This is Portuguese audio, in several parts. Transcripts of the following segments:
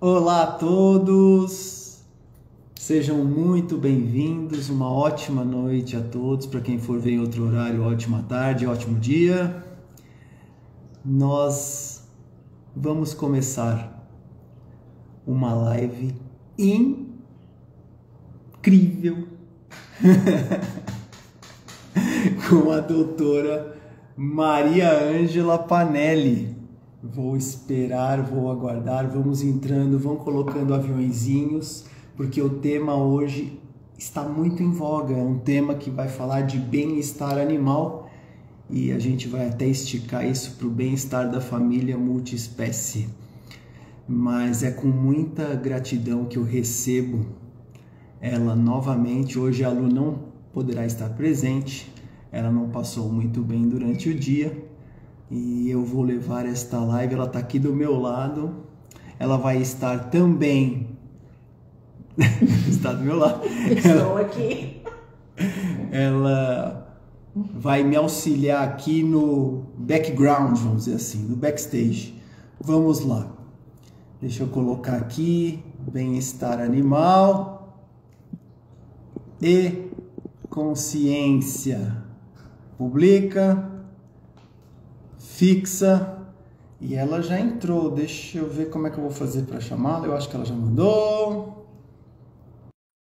Olá a todos, sejam muito bem-vindos. Uma ótima noite a todos. Para quem for ver em outro horário, ótima tarde, ótimo dia. Nós vamos começar uma live incrível com a doutora Maria Ângela Panelli. Vou esperar, vou aguardar, vamos entrando, vão colocando aviõezinhos, porque o tema hoje está muito em voga. É um tema que vai falar de bem-estar animal e a gente vai até esticar isso para o bem-estar da família multiespécie. Mas é com muita gratidão que eu recebo ela novamente. Hoje a Lu não poderá estar presente, ela não passou muito bem durante o dia. E eu vou levar esta live, ela está aqui do meu lado, ela vai estar também, está do meu lado, Estou aqui. Ela vai me auxiliar aqui no background, vamos dizer assim, no backstage. Vamos lá, deixa eu colocar aqui, bem-estar animal e consciência pública. Fixa, e ela já entrou. Deixa eu ver como é que eu vou fazer para chamá-la. Eu acho que ela já mandou.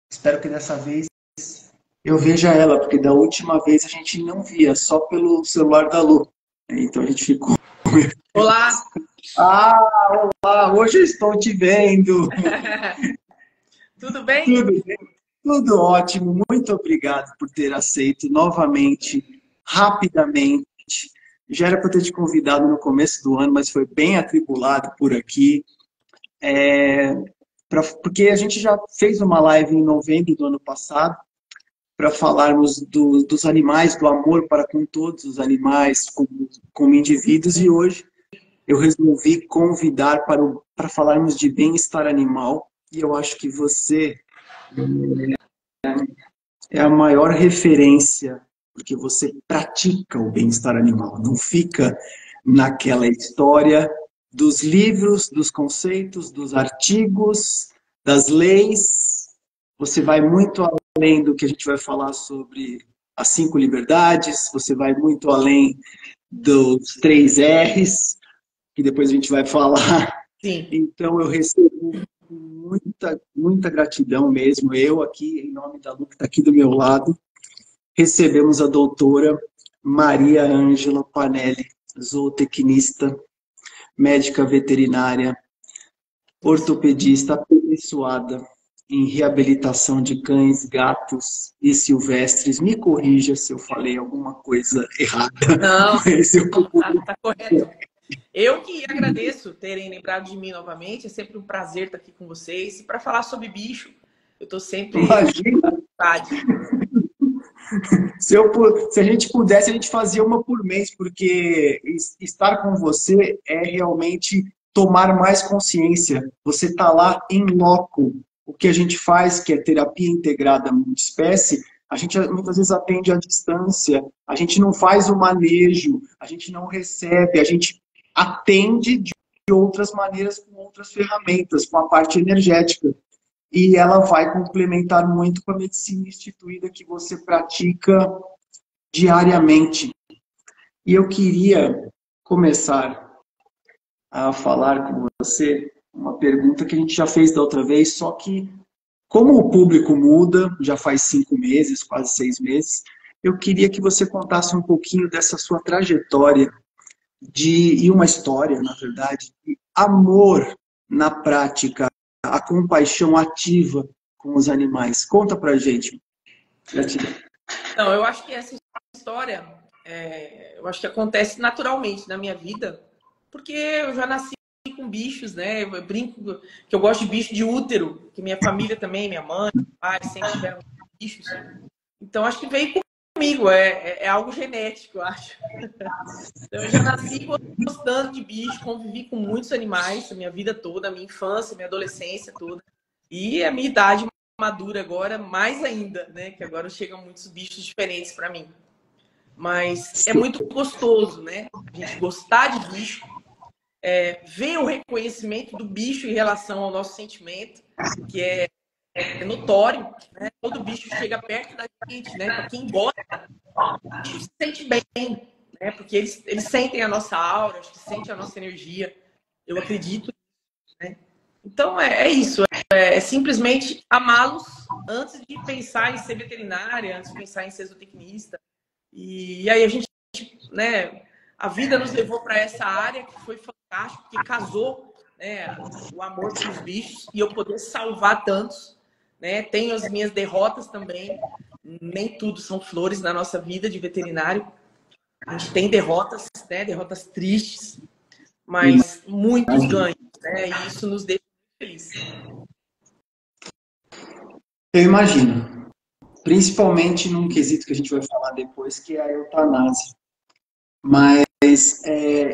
Espero que dessa vez eu veja ela, porque da última vez a gente não via, só pelo celular da Lu. Então a gente ficou. Olá! Olá, hoje eu estou te vendo. Tudo bem? Tudo bem? Tudo ótimo. Muito obrigado por ter aceito novamente, rapidamente. Já era para ter te convidado no começo do ano, mas foi bem atribulado por aqui. Porque a gente já fez uma live em novembro do ano passado para falarmos dos animais, do amor para com todos os animais, como indivíduos, e hoje eu resolvi convidar para falarmos de bem-estar animal, e eu acho que você é a maior referência, porque você pratica o bem-estar animal, não fica naquela história dos livros, dos conceitos, dos artigos, das leis. Você vai muito além do que a gente vai falar sobre as 5 liberdades, você vai muito além dos 3 R's, que depois a gente vai falar. Sim. Então eu recebo muita gratidão mesmo. Eu aqui, em nome da Lu, que está aqui do meu lado, recebemos a doutora Maria Ângela Panelli, zootecnista, médica veterinária, ortopedista aperfeiçoada em reabilitação de cães, gatos e silvestres. Me corrija se eu falei alguma coisa errada, Não, mas eu tá correto. Eu que agradeço terem lembrado de mim novamente. É sempre um prazer estar aqui com vocês. E para falar sobre bicho, eu estou sempre à imagino. vontade. Se a gente pudesse, a gente fazia uma por mês, porque estar com você é realmente tomar mais consciência. Você está lá em loco. O que a gente faz, que é terapia integrada multiespécie, a gente muitas vezes atende à distância, a gente não faz o manejo, a gente não recebe, a gente atende de outras maneiras, com outras ferramentas, com a parte energética. E ela vai complementar muito com a medicina instituída que você pratica diariamente. E eu queria começar a falar com você uma pergunta que a gente já fez da outra vez, só que como o público muda, já faz 5 meses, quase 6 meses, eu queria que você contasse um pouquinho dessa sua trajetória e uma história, na verdade, de amor na prática, a compaixão ativa com os animais. Conta pra gente. Gratidão. Não, eu acho que essa história, eu acho que acontece naturalmente na minha vida, porque eu já nasci com bichos, né? Eu brinco que eu gosto de bicho de útero, que minha família também, minha mãe, meu pai sempre tiveram bichos. Então acho que veio comigo, é algo genético, eu acho. Então, eu já nasci gostando de bicho, convivi com muitos animais a minha vida toda, a minha infância, a minha adolescência toda. E a minha idade madura agora, mais ainda, né? Que agora chegam muitos bichos diferentes para mim. Mas é muito gostoso, né? A gente gostar de bicho. ver o reconhecimento do bicho em relação ao nosso sentimento, que é notório, né? Todo bicho chega perto da gente, né? Para quem gosta, o bicho se sente bem, né? Porque eles sentem a nossa aura, acho que sentem a nossa energia. Eu acredito, né? Então é isso, é simplesmente amá-los antes de pensar em ser veterinária, antes de pensar em ser zootecnista. E aí a gente, né? A vida nos levou para essa área que foi fantástico, que casou, né, o amor pelos bichos e eu poder salvar tantos, né? Tenho as minhas derrotas também. Nem tudo são flores na nossa vida de veterinário. A gente tem derrotas, né? Derrotas tristes, mas muitos ganhos, né? E isso nos deixa muito felizes. Eu imagino, principalmente num quesito que a gente vai falar depois, que é a eutanásia. Mas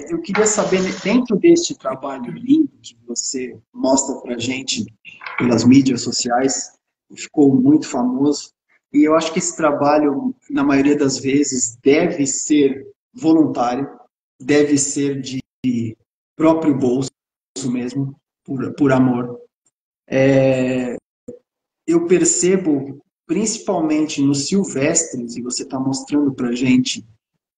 eu queria saber, dentro deste trabalho lindo que você mostra para a gente pelas mídias sociais, ficou muito famoso, e eu acho que esse trabalho, na maioria das vezes, deve ser voluntário, deve ser de próprio bolso mesmo, por amor. Eu percebo, principalmente nos silvestres, e você está mostrando para a gente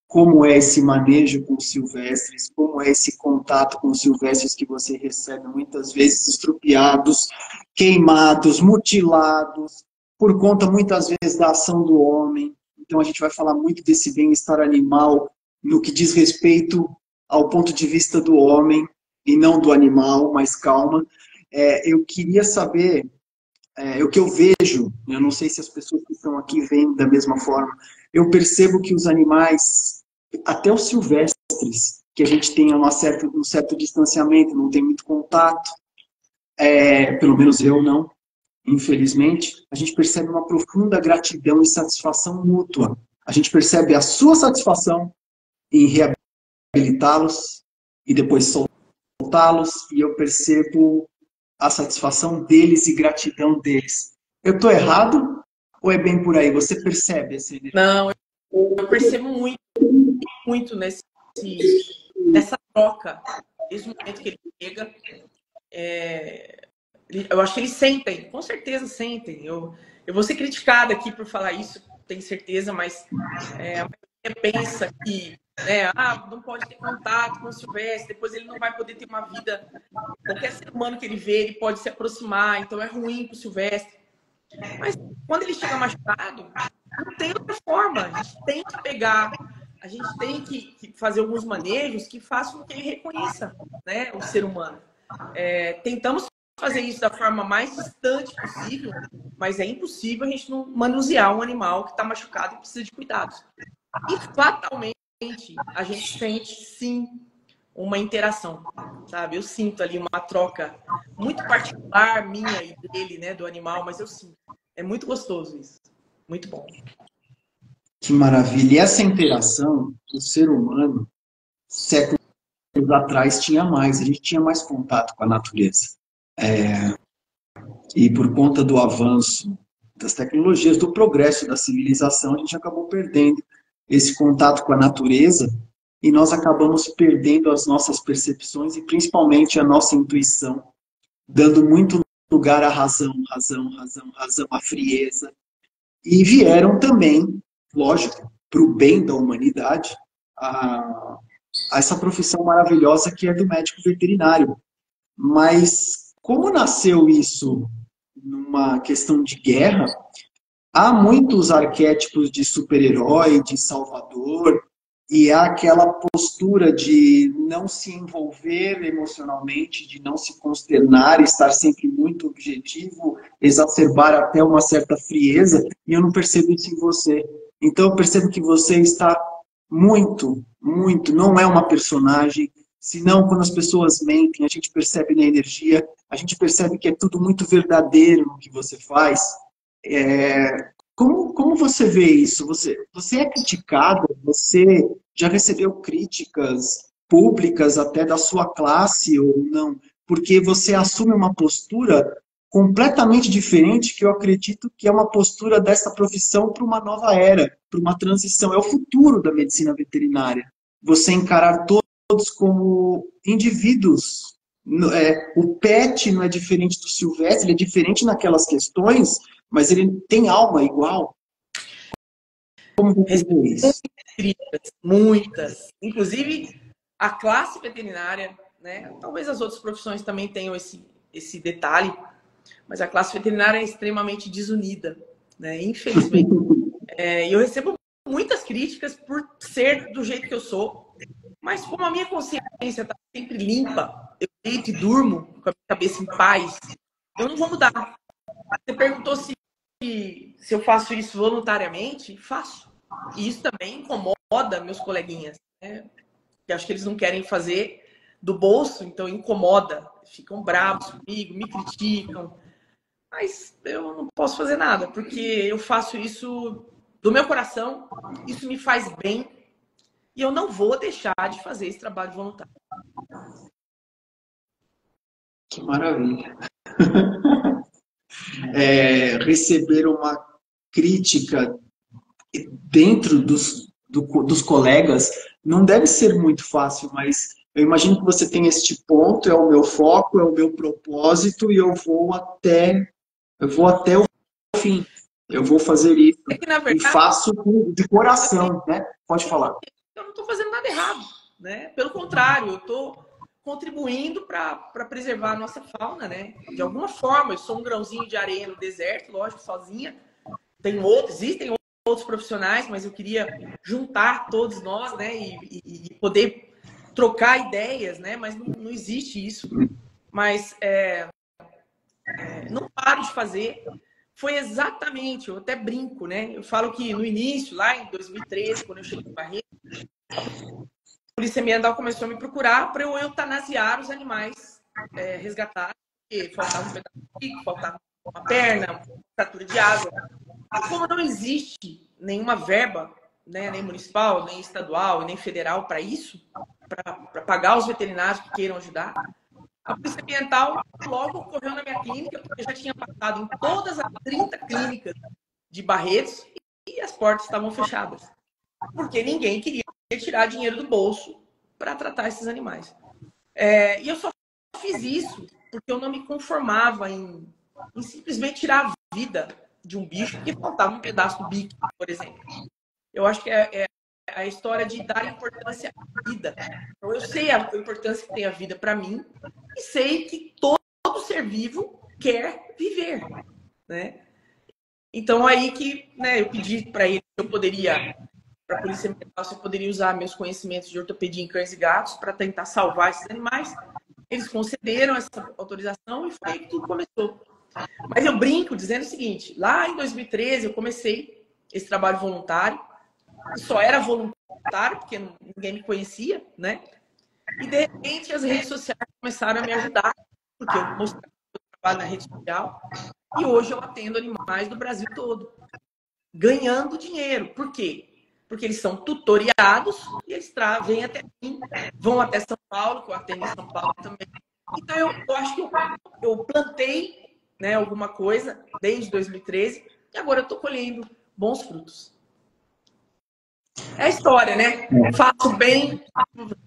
como é esse manejo com os silvestres, como é esse contato com os silvestres que você recebe muitas vezes estrupiados, queimados, mutilados, por conta muitas vezes da ação do homem. Então a gente vai falar muito desse bem-estar animal no que diz respeito ao ponto de vista do homem e não do animal, mas calma. Eu queria saber, o que eu vejo, eu não sei se as pessoas que estão aqui veem da mesma forma, eu percebo que os animais, até os silvestres, que a gente tem um certo distanciamento, não tem muito contato, pelo menos eu não, infelizmente, a gente percebe uma profunda gratidão e satisfação mútua. A gente percebe a sua satisfação em reabilitá-los e depois soltá-los, e eu percebo a satisfação deles e gratidão deles. Eu estou errado ou é bem por aí? Você percebe essa energia? Não, eu percebo muito nessa troca, desde o momento que ele chega. Eu acho que eles sentem, com certeza sentem. Eu vou ser criticada aqui por falar isso, tenho certeza, mas a maioria pensa que não pode ter contato com o silvestre, depois ele não vai poder ter uma vida. Qualquer ser humano que ele vê, ele pode se aproximar, então é ruim para o silvestre. Mas quando ele chega machucado, não tem outra forma. A gente tem que pegar, a gente tem que fazer alguns manejos que façam com que ele reconheça, né, o ser humano. Tentamos fazer isso da forma mais distante possível, mas é impossível a gente não manusear um animal que está machucado e precisa de cuidados. E fatalmente a gente sente, sim, uma interação, sabe? Eu sinto ali uma troca muito particular minha e dele, né, do animal, mas eu sinto. É muito gostoso isso. Muito bom. Que maravilha. E essa interação, o ser humano, séculos atrás, tinha mais. A gente tinha mais contato com a natureza. E por conta do avanço das tecnologias, do progresso da civilização, a gente acabou perdendo esse contato com a natureza e nós acabamos perdendo as nossas percepções e principalmente a nossa intuição, dando muito lugar à razão, à frieza. E vieram também, lógico, para o bem da humanidade, a essa profissão maravilhosa que é do médico veterinário. Mas como nasceu isso numa questão de guerra, há muitos arquétipos de super-herói, de salvador, e há aquela postura de não se envolver emocionalmente, de não se consternar, estar sempre muito objetivo, exacerbar até uma certa frieza, e eu não percebo isso em você. Então eu percebo que você está muito, não é uma personagem, senão quando as pessoas mentem, a gente percebe na energia, a gente percebe que é tudo muito verdadeiro no que você faz. Como você vê isso? Você é criticada? Você já recebeu críticas públicas até da sua classe ou não? Porque você assume uma postura completamente diferente que eu acredito que é uma postura dessa profissão para uma nova era, para uma transição. É o futuro da medicina veterinária. Você encarar todos como indivíduos. O pet não é diferente do silvestre, ele é diferente naquelas questões, mas ele tem alma igual. Como você vê isso? Muitas. Inclusive, a classe veterinária, né? Talvez as outras profissões também tenham esse detalhe, mas a classe veterinária é extremamente desunida, né? Infelizmente. E eu recebo muitas críticas por ser do jeito que eu sou, mas como a minha consciência está sempre limpa, eu deito e durmo com a minha cabeça em paz, eu não vou mudar. Você perguntou se eu faço isso voluntariamente? Faço. E isso também incomoda meus coleguinhas, né? Que acho que eles não querem fazer do bolso, então incomoda. Ficam bravos comigo, me criticam. Mas eu não posso fazer nada, porque eu faço isso do meu coração, isso me faz bem, e eu não vou deixar de fazer esse trabalho voluntário. Que maravilha. Receber uma crítica dentro dos colegas não deve ser muito fácil, mas eu imagino que você tem este ponto, é o meu foco, é o meu propósito, e eu vou até o fim. Eu vou fazer isso. É que, na verdade, e faço de coração, né? Pode falar. Eu não estou fazendo nada errado, né? Pelo contrário, eu estou contribuindo para preservar a nossa fauna, né? De alguma forma, eu sou um grãozinho de areia no deserto, lógico, sozinha. Existem outros profissionais, mas eu queria juntar todos nós, né? E poder trocar ideias, né? Mas não existe isso. Mas não paro de fazer. Foi exatamente, eu até brinco, né? Eu falo que no início, lá em 2013, quando eu cheguei em Barreto, a Polícia Ambiental começou a me procurar para eu eutanasiar os animais resgatados, porque faltava um pedaço de pico, faltava uma perna, uma fratura de asa. Como não existe nenhuma verba, né, nem municipal, nem estadual, nem federal para isso, para pagar os veterinários que queiram ajudar, a Polícia Ambiental logo correu na minha clínica, porque eu já tinha passado em todas as 30 clínicas de Barretos e as portas estavam fechadas. Porque ninguém queria tirar dinheiro do bolso para tratar esses animais. E eu só fiz isso porque eu não me conformava em simplesmente tirar a vida de um bicho porque faltava um pedaço do bico, por exemplo. Eu acho que é a história de dar importância à vida. Então, eu sei a importância que tem a vida para mim e sei que todo ser vivo quer viver, né? Então, aí que, né, eu pedi para ele se eu poderia, para a Polícia Ambiental, se eu poderia usar meus conhecimentos de ortopedia em cães e gatos para tentar salvar esses animais. Eles concederam essa autorização e foi aí que tudo começou. Mas eu brinco dizendo o seguinte, lá em 2013 eu comecei esse trabalho voluntário, só era voluntário porque ninguém me conhecia, né? E de repente as redes sociais começaram a me ajudar, porque eu mostrava o trabalho na rede social, e hoje eu atendo animais do Brasil todo, ganhando dinheiro. Por quê? Porque eles são tutoriados e eles vêm até mim, vão até São Paulo, que eu atendo em São Paulo também. Então eu acho que eu plantei, né, alguma coisa desde 2013 e agora eu estou colhendo bons frutos. É a história, né? Faço bem,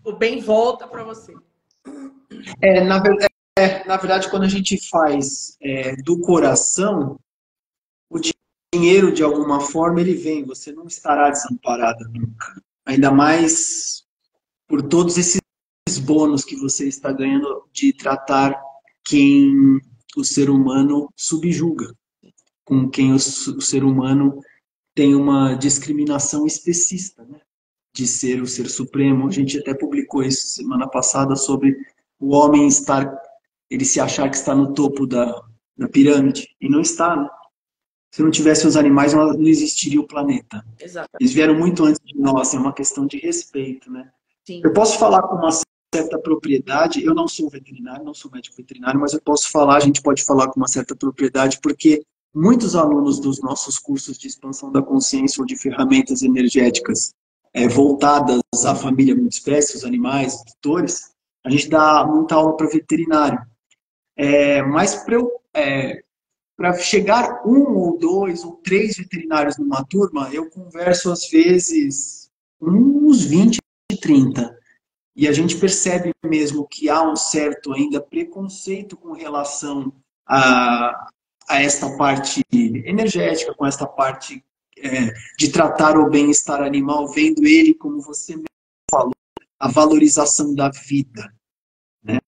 o bem volta para você. Na verdade, quando a gente faz do coração, o dinheiro, de alguma forma, ele vem. Você não estará desamparada nunca. Ainda mais por todos esses bônus que você está ganhando de tratar quem o ser humano subjuga, com quem o ser humano tem uma discriminação especista, né? De ser o ser supremo. A gente até publicou isso semana passada sobre o homem ele se achar que está no topo da pirâmide, e não está, né? Se não tivesse os animais, não existiria o planeta. Exato. Eles vieram muito antes de nós, é uma questão de respeito, né? Sim. Eu posso falar com uma certa propriedade, eu não sou veterinário, não sou médico veterinário, mas eu posso falar, a gente pode falar com uma certa propriedade, porque muitos alunos dos nossos cursos de expansão da consciência ou de ferramentas energéticas voltadas à família multiespécie, os animais, os tutores, a gente dá muita aula para veterinário. Mas para chegar 1 ou 2 ou 3 veterinários numa turma, eu converso às vezes uns 20, 30. E a gente percebe mesmo que há um certo ainda preconceito com relação a, a esta parte energética, com esta parte de tratar o bem-estar animal, vendo ele, como você mesmo falou, a valorização da vida. Né?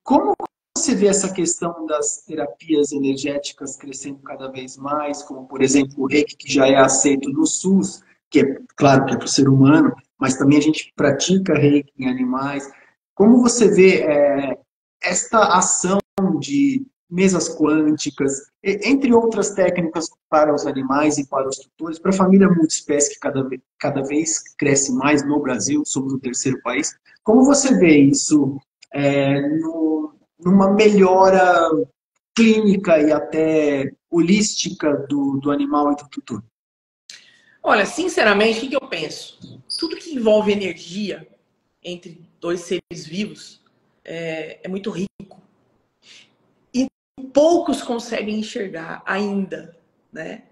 Como você vê essa questão das terapias energéticas crescendo cada vez mais, como, por exemplo, o Reiki, que já é aceito no SUS, que é claro que é para o ser humano, mas também a gente pratica Reiki em animais. Como você vê esta ação de mesas quânticas, entre outras técnicas para os animais e para os tutores, para a família multiespécie que cada vez cresce mais no Brasil, somos o terceiro país. Como você vê isso numa melhora clínica e até holística do animal e do tutor? Olha, sinceramente, o que eu penso? Tudo que envolve energia entre dois seres vivos é muito rico. E poucos conseguem enxergar ainda, né?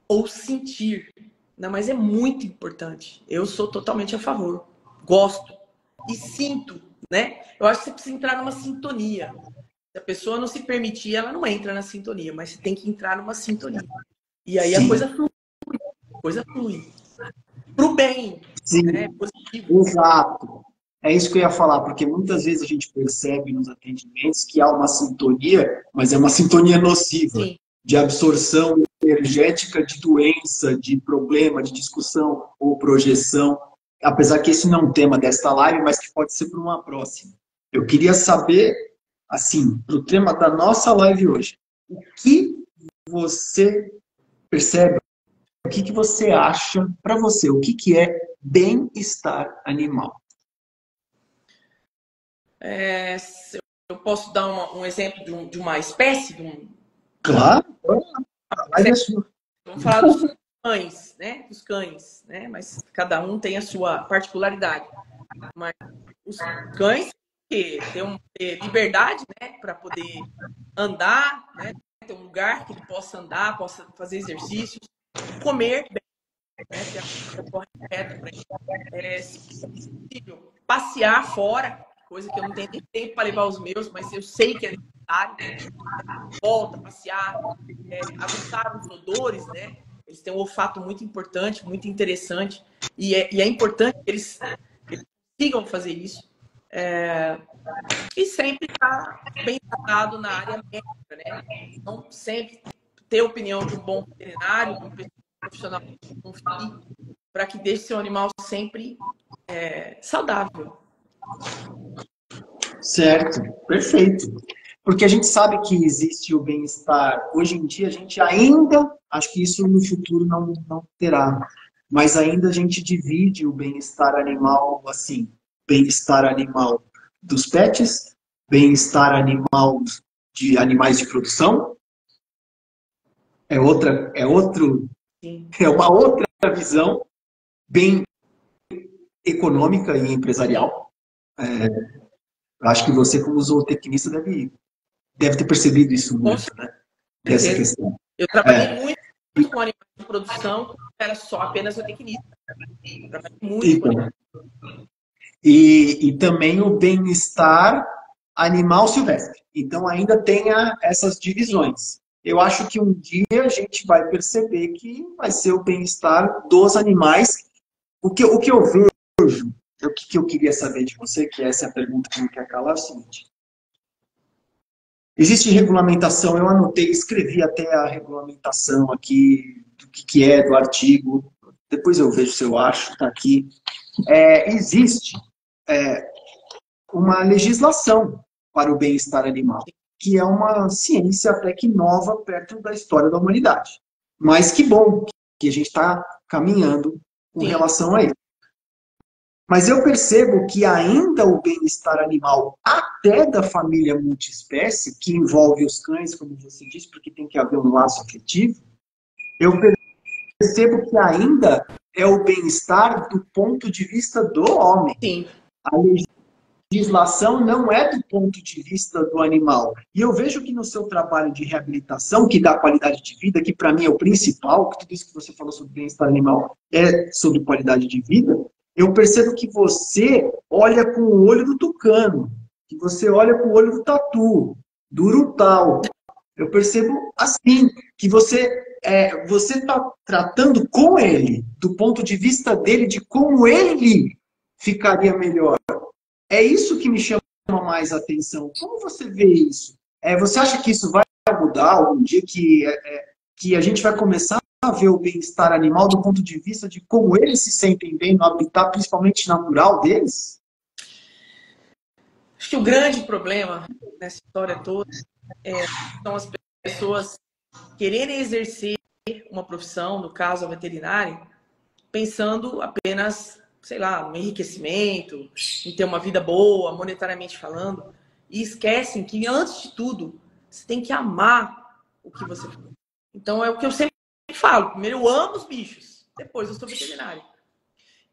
Ou sentir. Não, mas é muito importante. Eu sou totalmente a favor. Gosto. E sinto, né? Eu acho que você precisa entrar numa sintonia. Se a pessoa não se permitir, ela não entra na sintonia, mas você tem que entrar numa sintonia. E aí Sim. a coisa flui. Pro bem, Sim, né? Positivo. exato. É isso que eu ia falar, porque muitas vezes a gente percebe nos atendimentos que há uma sintonia, mas é uma sintonia nociva, Sim. de absorção energética de doença, de problema, de discussão ou projeção. Apesar que esse não é um tema desta live, mas que pode ser para uma próxima. Eu queria saber, assim, para o tema da nossa live hoje, o que você percebe, o que você acha para você, o que é bem-estar animal? Eu posso dar um exemplo de uma espécie, Claro, mas é sua. vamos falar dos cães, né? Dos cães, né? Mas cada um tem a sua particularidade. Mas os cães têm ter liberdade, né? Para poder andar, né? Ter um lugar que ele possa andar, possa fazer exercícios, comer bem, né? Ter a comida correta para ele. Se possível, passear fora, coisa que eu não tenho nem tempo para levar os meus, mas eu sei que é necessário. Volta, passear, aguçar os odores, né? Eles têm um olfato muito importante, muito interessante, e é importante que eles consigam fazer isso. E sempre estar bem tratado na área médica, né? Então, sempre ter a opinião de um bom veterinário, de um profissional que confie, para que deixe seu animal sempre saudável. Certo, perfeito. Porque a gente sabe que existe o bem-estar. Hoje em dia, a gente ainda, acho que isso no futuro não terá, mas ainda a gente divide o bem-estar animal assim: bem-estar animal dos pets, bem-estar animal de animais de produção. Sim. É uma outra visão bem econômica e empresarial. Acho que você, como zootecnista, deve ter percebido isso muito, né? Dessa questão. Eu trabalhei muito com animais de produção, era só apenas zootecnista. Trabalhei muito com animais. E também o bem-estar animal silvestre. Então, ainda tem essas divisões. Eu acho que um dia a gente vai perceber que vai ser o bem-estar dos animais. O que eu vejo, o que eu queria saber de você, que essa é a pergunta que não quer calar, é o seguinte. Existe regulamentação, eu anotei, escrevi até a regulamentação aqui, do que é do artigo, depois eu vejo se eu acho, está aqui. Existe uma legislação para o bem-estar animal, que é uma ciência até que nova perto da história da humanidade. Mas que bom que a gente está caminhando com relação a isso. Mas eu percebo que ainda o bem-estar animal, até da família multiespécie, que envolve os cães, como você disse, porque tem que haver um laço afetivo, eu percebo que ainda é o bem-estar do ponto de vista do homem. Sim. A legislação não é do ponto de vista do animal. E eu vejo que no seu trabalho de reabilitação, que dá qualidade de vida, que para mim é o principal, que tudo isso que você falou sobre bem-estar animal é sobre qualidade de vida, Eu percebo que você olha com o olho do tucano, que você olha com o olho do tatu, do urutau. Eu percebo assim, que você está tratando com ele, do ponto de vista dele, de como ele ficaria melhor. É isso que me chama mais atenção. Como você vê isso? Você acha que isso vai mudar algum dia, que a gente vai começar a ver o bem-estar animal do ponto de vista de como eles se sentem bem no habitat, principalmente natural deles? Acho que o grande problema nessa história toda são as pessoas quererem exercer uma profissão, no caso a veterinária, pensando apenas, sei lá, no enriquecimento, em ter uma vida boa, monetariamente falando, e esquecem que, antes de tudo, você tem que amar o que você faz. Então, é o que eu sempre falo. Primeiro, eu amo os bichos. Depois, eu sou veterinário.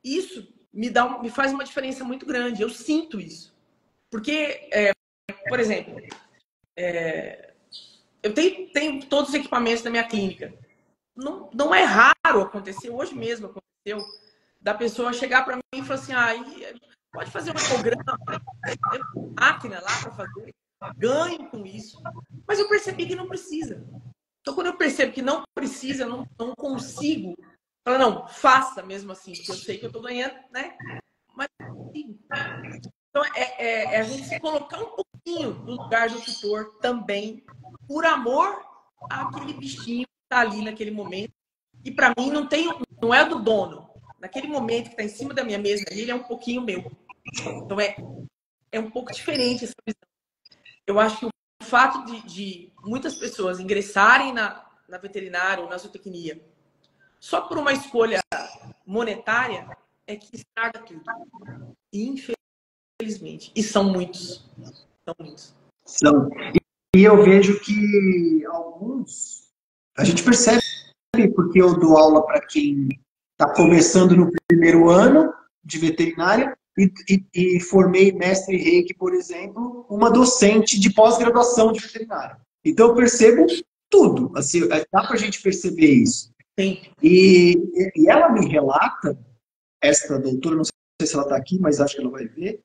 Isso me faz uma diferença muito grande. Eu sinto isso. Porque, por exemplo, eu tenho todos os equipamentos da minha clínica. Não é raro acontecer, hoje mesmo aconteceu, da pessoa chegar para mim e falar assim, pode fazer um ecograma, tem máquina lá para fazer, ganho com isso. Mas eu percebi que não precisa. Então, quando eu percebo que não precisa, eu não consigo falar, não, faça mesmo assim, porque eu sei que eu estou ganhando, né? Mas sim. Então, é a gente se colocar um pouquinho no lugar do tutor também, por amor àquele bichinho que está ali naquele momento. E para mim não é do dono. Naquele momento que está em cima da minha mesa, ele é um pouquinho meu. Então é um pouco diferente essa visão. Eu acho que o fato de muitas pessoas ingressarem na veterinária ou na zootecnia só por uma escolha monetária é que estraga tudo. Infelizmente. E são muitos. São muitos. São. E eu vejo que alguns, a gente percebe, porque eu dou aula para quem está começando no primeiro ano de veterinária e formei mestre Reiki, por exemplo, uma docente de pós-graduação de veterinária. Então eu percebo tudo, assim, dá para a gente perceber isso. Sim. E ela me relata, esta doutora, não sei se ela está aqui, mas acho que ela vai ver,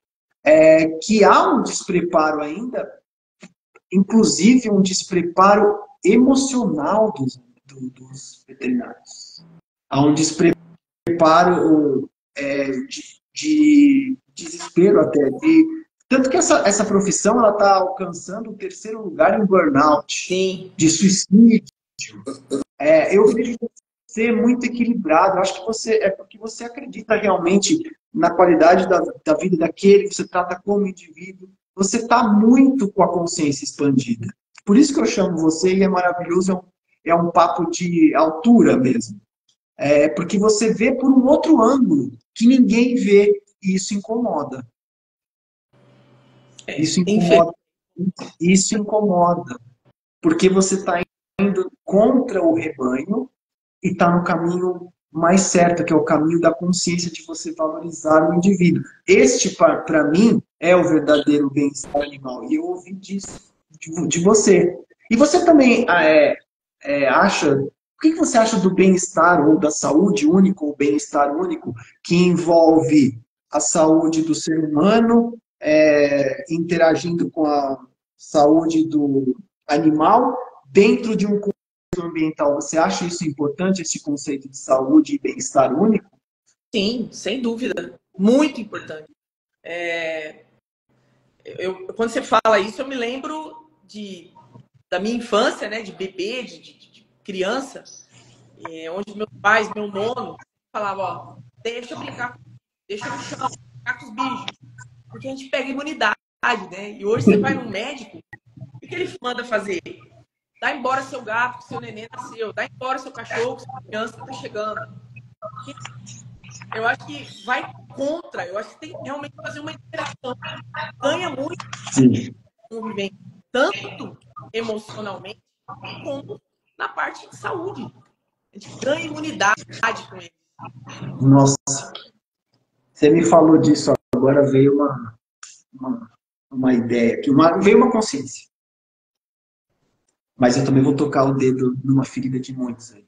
que há um despreparo ainda, inclusive um despreparo emocional dos veterinários. Há um despreparo de desespero até. Tanto que essa profissão está alcançando o terceiro lugar em burnout, Sim. de suicídio. Eu vejo você muito equilibrado. Eu acho que é porque você acredita realmente na qualidade da vida daquele que você trata como indivíduo. Você está muito com a consciência expandida. Por isso que eu chamo você, e é maravilhoso, é um papo de altura mesmo. Porque você vê por um outro ângulo que ninguém vê, e isso incomoda. Isso incomoda. Isso incomoda. Porque você está indo contra o rebanho e está no caminho mais certo, que é o caminho da consciência de você valorizar o indivíduo. Este, para mim, é o verdadeiro bem-estar animal. E eu ouvi disso de você. E você também acha... O que você acha do bem-estar ou da saúde única ou bem-estar único que envolve a saúde do ser humano interagindo com a saúde do animal dentro de um ambiental? Você acha isso importante, esse conceito de saúde e bem-estar único? Sim, sem dúvida. Muito importante. Quando você fala isso, eu me lembro da minha infância, né, de bebê, de criança, onde meus pais, meu nono, falavam, ó, deixa eu brincar, deixa no chão, brincar com os bichos, porque a gente pega imunidade, né? E hoje você vai no médico, o que ele manda fazer? Dá embora seu gato, que seu neném nasceu. Dá embora seu cachorro, que sua criança está chegando. Eu acho que vai contra. Eu acho que tem que realmente fazer uma interação. Ganha muito convivência, tanto emocionalmente, como na parte de saúde. A gente ganha imunidade com ele. Nossa, você me falou disso agora, veio uma ideia aqui, veio uma consciência. Mas eu também vou tocar o dedo numa ferida de muitos aí.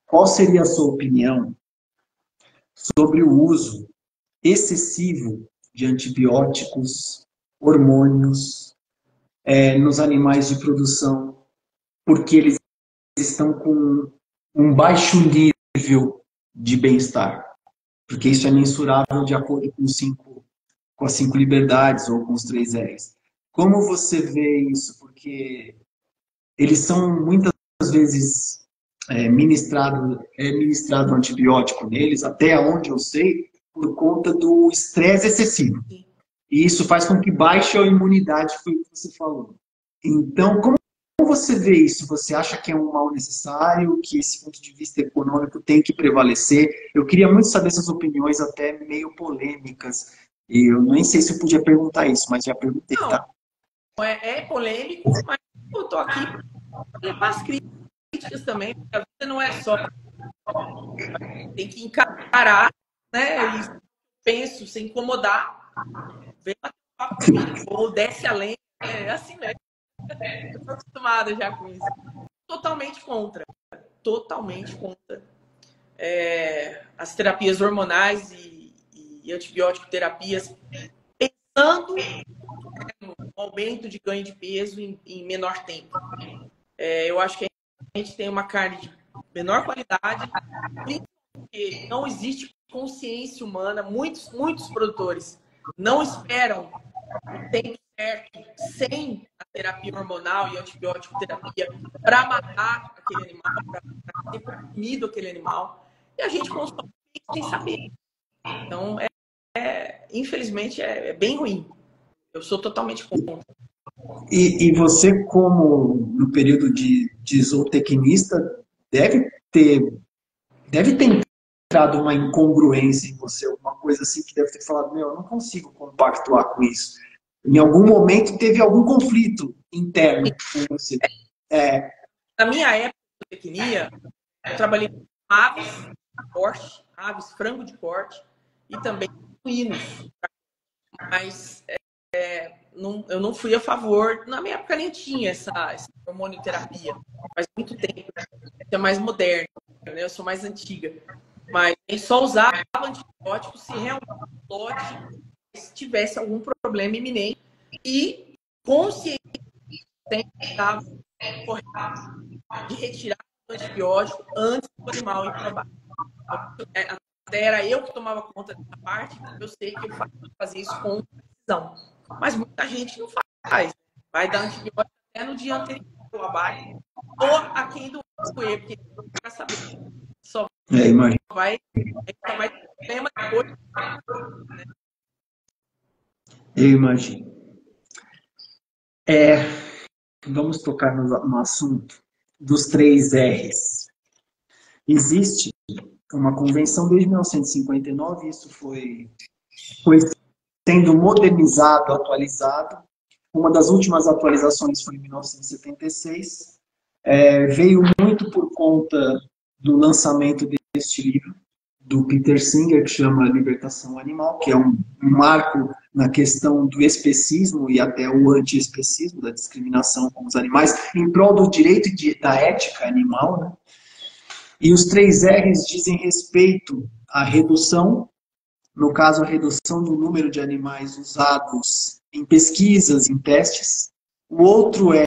Qual seria a sua opinião sobre o uso excessivo de antibióticos, hormônios, nos animais de produção, porque eles estão com um baixo nível de bem-estar, porque isso é mensurável de acordo com as 5 liberdades ou com os 3 R's. Como você vê isso? Porque eles são muitas vezes ministrado antibiótico neles, até onde eu sei, por conta do estresse excessivo. E isso faz com que baixe a imunidade, foi o que você falou. Então, como você vê isso? Você acha que é um mal necessário, que esse ponto de vista econômico tem que prevalecer? Eu queria muito saber suas opiniões, até meio polêmicas. E eu nem sei se eu podia perguntar isso, mas já perguntei, Não, tá? é polêmico, mas eu tô aqui para levar as críticas também, porque a vida não é só. Tem que encarar, né? E penso, sem incomodar, vem bater um papo comigo, ou desce além. É assim mesmo. Eu tô acostumada já com isso. Totalmente contra. Totalmente contra. As terapias hormonais e antibiótico terapias, pensando no aumento de ganho de peso em menor tempo. Eu acho que a gente tem uma carne de menor qualidade, porque não existe consciência humana. Muitos produtores não esperam o tempo certo, sem a terapia hormonal e antibiótico terapia, para matar aquele animal, para ter comido aquele animal. E a gente consome sem saber. Então, infelizmente, é bem ruim. Eu sou totalmente contra. E você, como no período de zootecnista, deve ter, deve ter entrado uma incongruência em você, alguma coisa assim que deve ter falado, meu, eu não consigo compactuar com isso. Em algum momento teve algum conflito interno com você. Na minha época de zootecnia, eu trabalhei com aves, corte, aves, frango de corte e também suínos. Mas eu não fui a favor. Na minha época nem tinha essa hormonioterapia. Faz muito tempo. É mais moderno, né? Eu sou mais antiga. Mas a gente só usava antibióticos se realmente o lote tivesse algum problema iminente e consciente estava correto de retirar o antibiótico antes do animal ir para baixo. Até era eu que tomava conta dessa parte, eu sei que eu fazia isso com precisão. Mas muita gente não faz. Vai dar antibiótico até no dia anterior ao abate, ou a quem doer, porque não quer saber. Só vai ter problema depois. Né? Eu imagino. Vamos tocar no assunto dos 3 R's. Existe uma convenção desde 1959, isso foi sendo modernizado, atualizado. Uma das últimas atualizações foi em 1976. Veio muito por conta do lançamento deste livro, do Peter Singer, que chama Libertação Animal, que é um marco na questão do especismo e até o anti-especismo, da discriminação com os animais, em prol do direito e da ética animal. Né? E os 3 R's dizem respeito à redução, no caso, a redução do número de animais usados em pesquisas, em testes. O outro R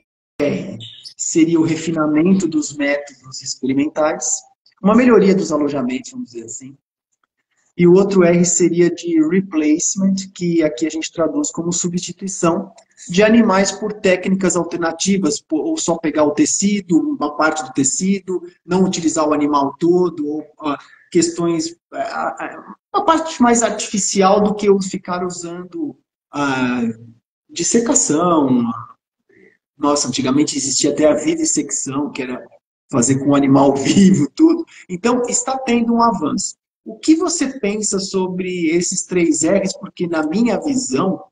seria o refinamento dos métodos experimentais, uma melhoria dos alojamentos, vamos dizer assim. E o outro R seria de replacement, que aqui a gente traduz como substituição de animais por técnicas alternativas, ou só pegar o tecido, uma parte do tecido, não utilizar o animal todo, ou questões, uma parte mais artificial do que ficar usando dissecação. Nossa, antigamente existia até a vivisecção, que era fazer com o animal vivo, tudo. Então, está tendo um avanço. O que você pensa sobre esses 3 R's? Porque, na minha visão,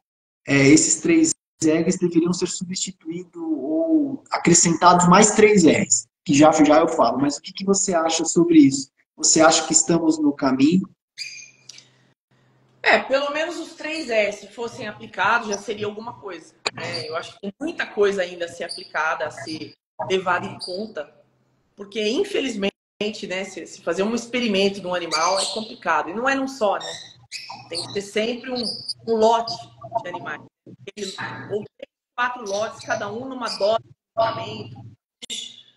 esses 3 R's deveriam ser substituídos ou acrescentados mais 3 R's, que já eu falo. Mas o que você acha sobre isso? Você acha que estamos no caminho? Pelo menos os 3 se fossem aplicados, já seria alguma coisa. Eu acho que tem muita coisa ainda a ser aplicada, a ser levada em conta, porque, infelizmente, né, se fazer um experimento de um animal é complicado. E não é num só, né? Tem que ter sempre um lote de animais. Ou 3, 4 lotes, cada um numa dose de tratamento,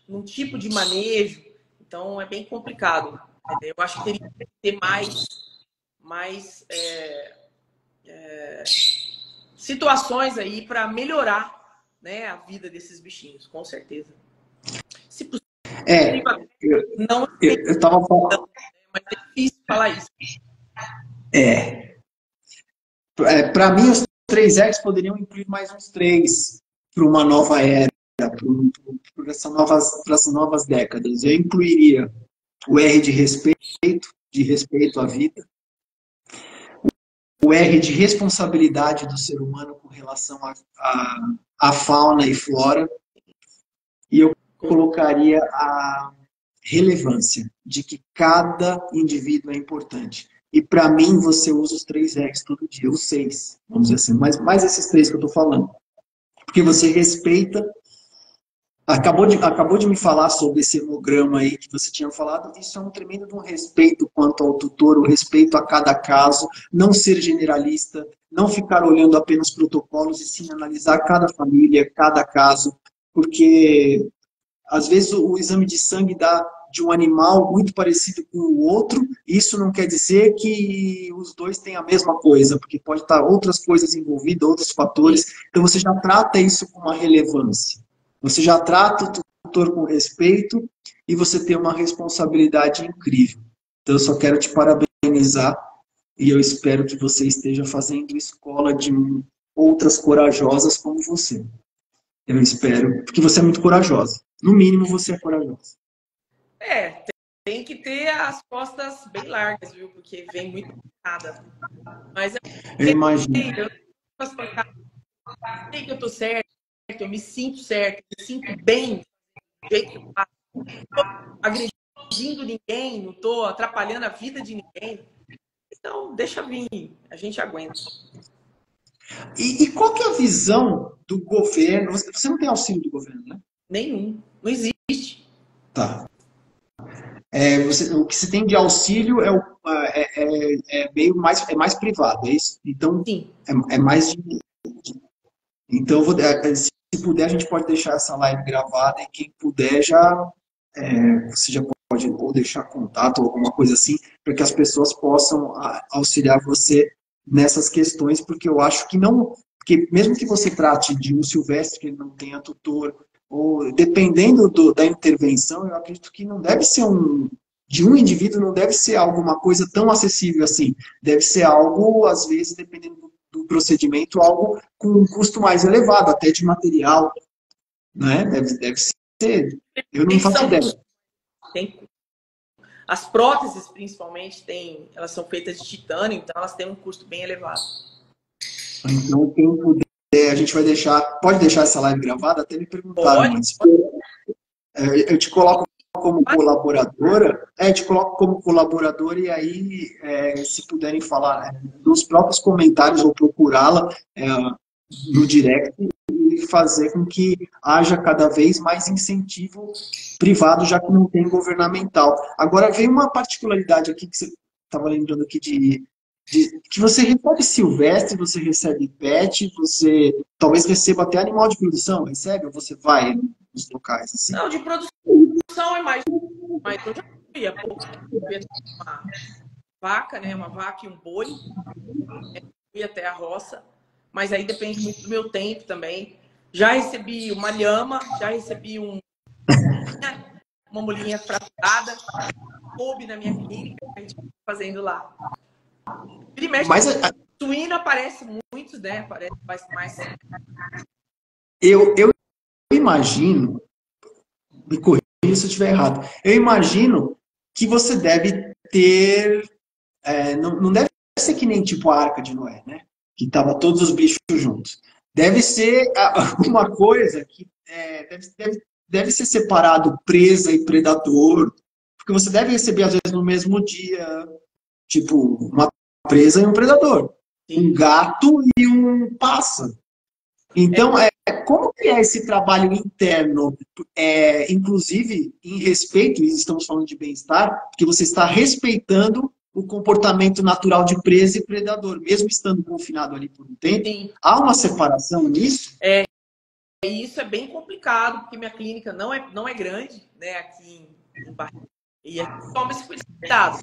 num tipo de manejo. Então, é bem complicado. Eu acho que teria que ter mais situações aí para melhorar, né, a vida desses bichinhos, com certeza. Se É, possível, eu, não eu tava falando. mas é difícil falar isso. Para mim, os 3X poderiam incluir mais uns 3 para uma nova era, para essas novas décadas. Eu incluiria o R de respeito à vida, o R de responsabilidade do ser humano com relação à fauna e flora, e eu colocaria a relevância de que cada indivíduo é importante. E para mim, você usa os 3X todo dia, os 6, vamos dizer assim, mas mais esses 3 que eu estou falando. Porque você respeita. Acabou de me falar sobre esse hemograma aí que você tinha falado. Isso é um tremendo de um respeito quanto ao tutor, o respeito a cada caso, não ser generalista, não ficar olhando apenas protocolos e sim analisar cada família, cada caso, porque às vezes o exame de sangue dá de um animal muito parecido com o outro, isso não quer dizer que os dois têm a mesma coisa, porque pode estar outras coisas envolvidas, outros fatores, então você já trata isso com uma relevância. Você já trata o tutor com respeito e você tem uma responsabilidade incrível. Então eu só quero te parabenizar e eu espero que você esteja fazendo escola de outras corajosas como você. Eu espero, porque você é muito corajosa. No mínimo, você é corajosa. Tem que ter as costas bem largas, viu? Porque vem muito nada. Mas eu imagino. Eu sei que eu tô certo, eu me sinto certo, me sinto bem do jeito que eu faço. Não tô agredindo ninguém, não tô atrapalhando a vida de ninguém. Então, deixa vir, a gente aguenta. E qual que é a visão do governo? Você não tem auxílio do governo, né? Nenhum. Não existe. Tá. O que se tem de auxílio meio mais privado, é isso? Então, Sim. é mais. Então, se puder, a gente pode deixar essa live gravada e quem puder você já pode ou deixar contato ou alguma coisa assim, para que as pessoas possam auxiliar você nessas questões, porque eu acho que não, porque mesmo que você trate de um silvestre que ele não tenha tutor, ou dependendo da intervenção, eu acredito que não deve ser de um indivíduo não deve ser alguma coisa tão acessível assim. Deve ser algo, às vezes, dependendo do procedimento, algo com um custo mais elevado, até de material, né? Deve ser. Eu não faço ideia. As próteses, principalmente, elas são feitas de titânio, então elas têm um custo bem elevado. Então, quem puder, a gente vai pode deixar essa live gravada? Até me perguntaram antes. Eu te coloco como colaboradora, e aí, se puderem falar, né, nos próprios comentários ou procurá-la no direct e fazer com que haja cada vez mais incentivo privado, já que não tem governamental. Agora, vem uma particularidade aqui que você estava lembrando aqui que você recebe silvestre, você recebe pet, você talvez receba até animal de produção, recebe? Ou você vai nos locais? Assim? Não, de produção é mais. Mas eu já fui uma vaca, né? Uma vaca e um boi. Fui até a roça. Mas aí depende muito do meu tempo também. Já recebi uma lhama, já recebi uma mulinha fraturada. Coube na minha clínica, a gente fazendo lá. Mas suíno aparece muito, né? Aparece mais. Eu imagino, me corrija se eu estiver errado, eu imagino que você deve ter, não deve ser que nem tipo a Arca de Noé, né? Que tava todos os bichos juntos. Deve ser uma coisa que deve ser separado presa e predador, porque você deve receber às vezes no mesmo dia, tipo, uma presa e um predador. Sim. Um gato e um pássaro. Então, como que é esse trabalho interno? Inclusive, em respeito, e estamos falando de bem-estar, que você está respeitando o comportamento natural de presa e predador, mesmo estando confinado ali por um tempo. Sim. Há uma separação nisso? E isso é bem complicado, porque minha clínica não é grande, né, aqui em Barretos. E a gente toma esse cuidado.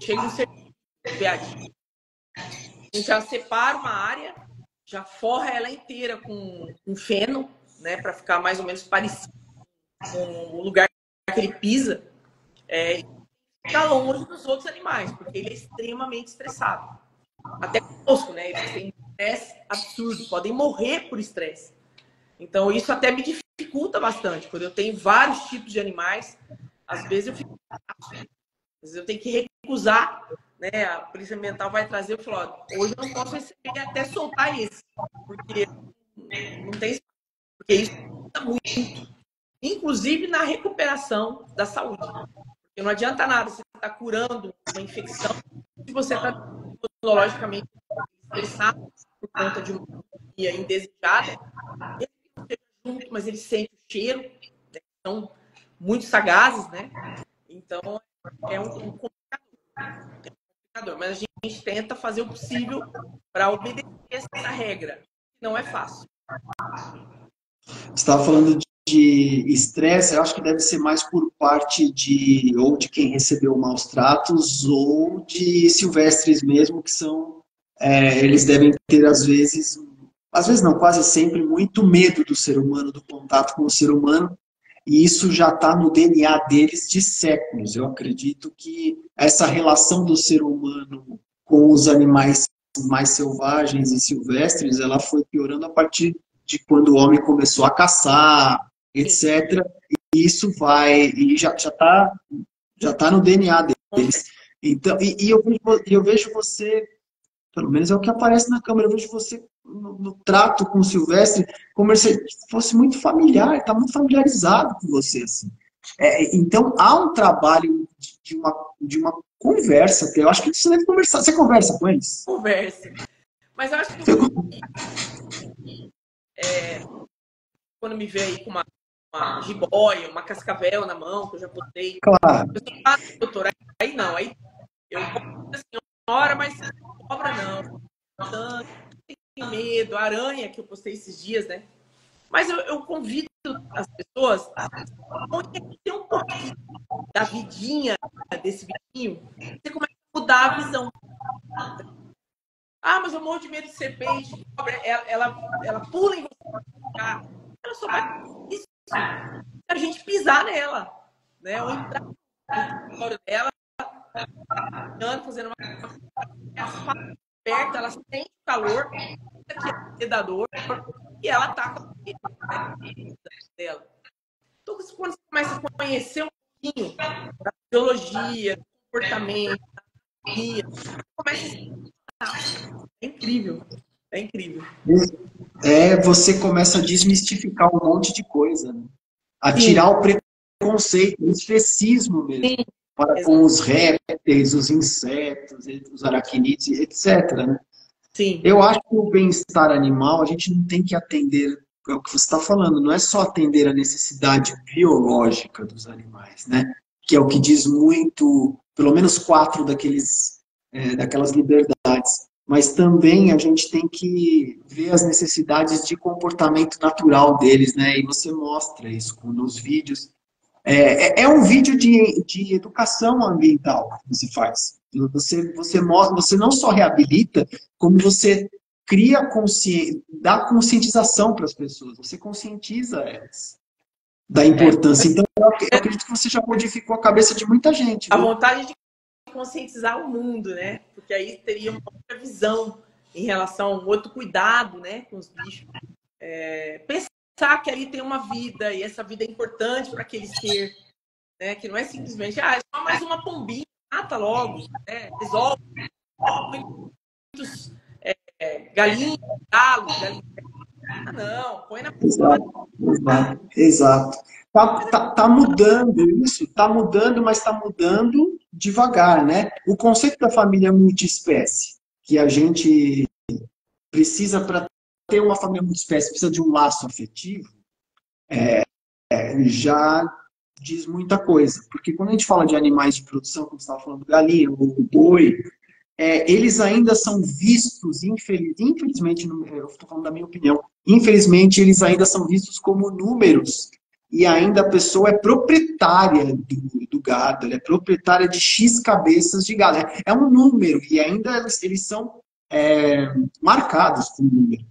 Chega um serviço de VAD, a gente já separa uma área, já forra ela inteira com feno, né, para ficar mais ou menos parecido com o lugar que ele pisa. E ficar longe dos outros animais, porque ele é extremamente estressado. Até conosco, né? Eles têm estresse absurdo, podem morrer por estresse. Então, isso até me dificulta bastante. Quando eu tenho vários tipos de animais, às vezes eu fico. Às vezes eu tenho que recusar, né? A polícia ambiental vai trazer, eu falo, ó, hoje eu não posso receber até soltar esse, porque não tem. Porque isso ajuda muito, inclusive na recuperação da saúde. Porque não adianta nada você estar curando uma infecção se você está imunologicamente estressado por conta de uma pandemia indesejada. Ele não esteja junto, mas ele sente o cheiro, né? São muito sagazes, né? Então, é um complicador. Mas a gente tenta fazer o possível para obedecer essa regra. Não é fácil. Você estava falando de estresse, eu acho que deve ser mais por parte ou de quem recebeu maus tratos ou de silvestres mesmo, que são, eles devem ter às vezes não, quase sempre, muito medo do ser humano, do contato com o ser humano, e isso já está no DNA deles de séculos. Eu acredito que essa relação do ser humano com os animais mais selvagens e silvestres, ela foi piorando a partir de quando o homem começou a caçar, etc. E isso e já tá no DNA deles. Então, eu vejo você, pelo menos é o que aparece na câmera, eu vejo você no trato com o Silvestre, como se fosse muito familiar, está muito familiarizado com você. Assim. Então, há um trabalho de uma conversa, que eu acho que você deve conversar. Você conversa com eles? Conversa. Mas eu acho que quando me vê aí com uma jiboia, uma cascavel na mão, que eu já botei. Claro. Doutor, aí não. Aí eu vou da senhora, mas cobra não. Tenho medo, aranha que eu postei esses dias, né? Mas eu convido as pessoas a conhecer um pouquinho da vidinha desse bichinho. Você começa a mudar a visão. Ah, mas eu morro de medo de ser peixe. Ela pula em você. Ela só vai isso se a gente pisar nela, né? Ou entrar no território dela, fazendo uma perto, ela sente o calor, que é predador, e ela ataca dela. Então, quando você começa a conhecer um pouquinho da biologia, do comportamento, da anatomia, começa a... É incrível. É incrível. Você começa a desmistificar um monte de coisa, né? A tirar o preconceito, o especismo mesmo, sim, com os répteis, os insetos, os aracnídeos, etc. Né? Sim. Eu acho que o bem-estar animal, a gente não tem que atender, é o que você está falando, não é só atender a necessidade biológica dos animais, né? Que é o que diz muito, pelo menos 4 daquelas liberdades. Mas também a gente tem que ver as necessidades de comportamento natural deles, né? E você mostra isso nos vídeos. É um vídeo de educação ambiental que você faz. Você não só reabilita, como você dá conscientização para as pessoas. Você conscientiza elas da importância. Então, eu acredito que você já modificou a cabeça de muita gente. A vontade de conscientizar o mundo, né? Porque aí teria uma outra visão em relação a um outro cuidado, né, com os bichos. Pensar que ali tem uma vida e essa vida é importante para aquele ser, né? Que não é simplesmente, é só mais uma pombinha, mata logo, né? Resolve. Muitos galinhas, galos, não, põe na Exato. Tá mudando isso, tá mudando, mas tá mudando devagar, né? O conceito da família multiespécie, que a gente precisa para ter uma família multiespécie, precisa de um laço afetivo, já diz muita coisa. Porque quando a gente fala de animais de produção, como você estava falando, galinha, o boi, eles ainda são vistos, infelizmente, eu estou falando da minha opinião, infelizmente eles ainda são vistos como números. E ainda a pessoa é proprietária do gado, ela é proprietária de X cabeças de gado. É um número, e ainda eles são marcados com número.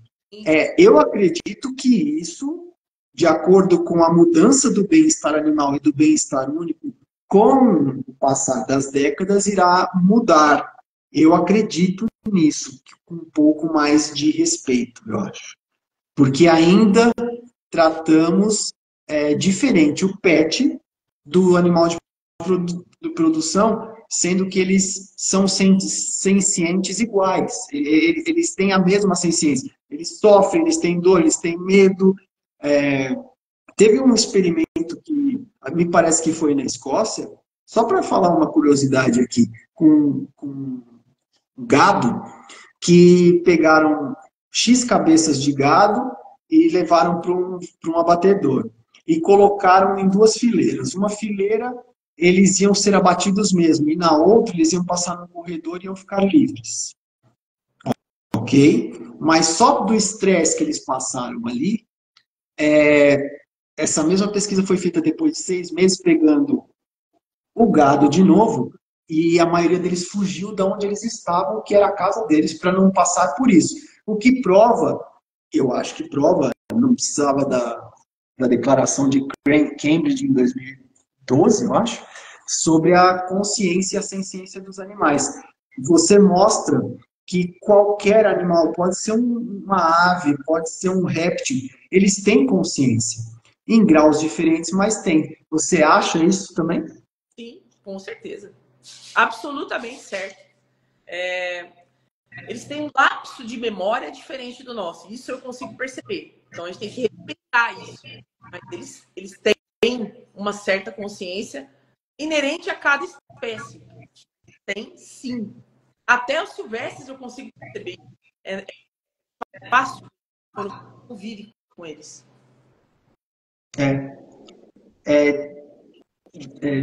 Eu acredito que isso, de acordo com a mudança do bem-estar animal e do bem-estar único, com o passar das décadas, irá mudar. Eu acredito nisso, com um pouco mais de respeito, eu acho. Porque ainda tratamos diferente o pet do animal de produção, sendo que eles são sencientes iguais. Eles têm a mesma senciência. Eles sofrem, eles têm dor, eles têm medo. Teve um experimento que me parece que foi na Escócia, só para falar uma curiosidade aqui, com gado, que pegaram X cabeças de gado e levaram para um abatedor. E colocaram em 2 fileiras. Uma fileira, eles iam ser abatidos mesmo, e na outra, eles iam passar no corredor e iam ficar livres. Ok? Mas só do estresse que eles passaram ali, essa mesma pesquisa foi feita depois de 6 meses, pegando o gado de novo, e a maioria deles fugiu de onde eles estavam, que era a casa deles, para não passar por isso. O que prova, eu acho que prova, não precisava da declaração de Cambridge em 2012, eu acho, sobre a consciência e a senciência dos animais. Você mostra que qualquer animal, pode ser uma ave, pode ser um réptil, eles têm consciência, em graus diferentes, mas têm. Você acha isso também? Sim, com certeza. Absolutamente certo. Eles têm um lapso de memória diferente do nosso. Isso eu consigo perceber. Então a gente tem que respeitar isso. Mas eles têm uma certa consciência inerente a cada espécie. Tem, sim. Até os silvestres eu consigo perceber. É fácil quando convive com eles.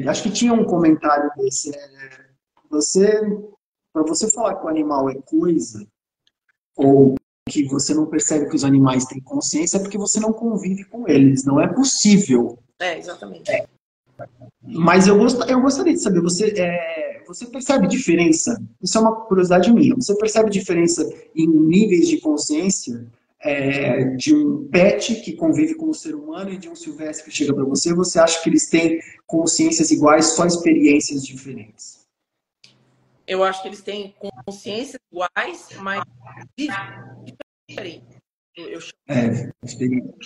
Acho que tinha um comentário desse. Para você falar que o animal é coisa, ou que você não percebe que os animais têm consciência, é porque você não convive com eles. Não é possível. Exatamente. Mas eu gostaria de saber, você percebe diferença? Isso é uma curiosidade minha. Você percebe diferença em níveis de consciência de um pet que convive com o ser humano e de um silvestre que chega para você? Você acha que eles têm consciências iguais, só experiências diferentes? Eu acho que eles têm consciências iguais, mas diferentes.